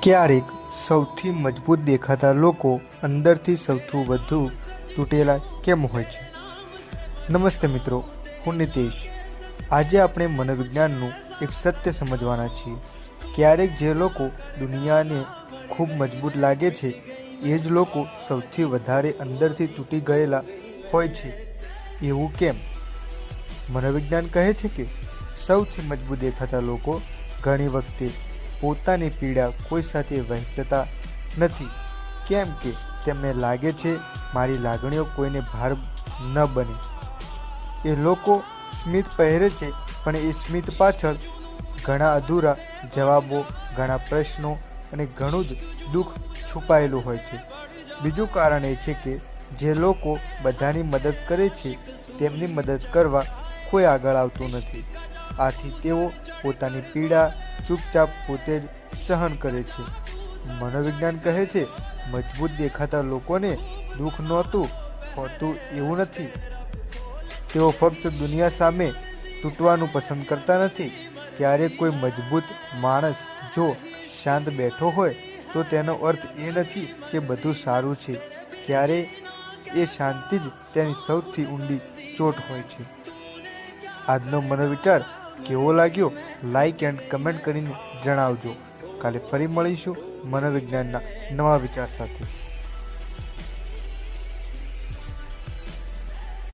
ક્યારેક સૌથી મજબૂત દેખાતા લોકો અંદરથી સૌથી વધુ તૂટેલા કેમ હોય છે? નમસ્તે મિત્રો, હું નિતેશ. આજે આપણે મનોવિજ્ઞાનનું એક સત્ય સમજવાના છીએ. ક્યારેક જે લોકો દુનિયાને ખૂબ મજબૂત લાગે છે એ જ લોકો સૌથી વધારે અંદરથી તૂટી ગયેલા હોય છે. એવું કેમ? મનોવિજ્ઞાન કહે છે કે સૌથી મજબૂત દેખાતા લોકો ઘણી વખતે પોતાની પીડા કોઈ સાથે વહેંચતા નથી, કેમ કે તેમને લાગે છે મારી લાગણીઓ કોઈને ભાર ન બને. એ લોકો સ્મિત પહેરે છે, પણ એ સ્મિત પાછળ ઘણા અધૂરા જવાબો, ઘણા પ્રશ્નો અને ઘણું જ દુઃખ છુપાયેલું હોય છે. બીજું કારણ એ છે કે જે લોકો બધાની મદદ કરે છે તેમની મદદ કરવા કોઈ આગળ આવતું નથી. આથી તેઓ પોતાની પીડા ચૂપચાપ પોતે જ સહન કરે છે. મનોવિજ્ઞાન કહે છે મજબૂત દેખાતા લોકોને દુઃખ નહોતું હોતું એવું નથી. તેઓ ફક્ત દુનિયા સામે તૂટવાનું પસંદ કરતા નથી. ક્યારેક કોઈ મજબૂત માણસ જો શાંત બેઠો હોય તો તેનો અર્થ એ નથી કે બધું સારું છે. ક્યારેક એ શાંતિ જ તેની સૌથી ઊંડી ચોટ હોય છે. આજનો મનોવિચાર કેવો લાગ્યો? લાઈક એન્ડ કમેન્ટ કરીને જણાવજો. કાલે ફરી મળીશું મનોવિજ્ઞાનના નવા વિચાર સાથે.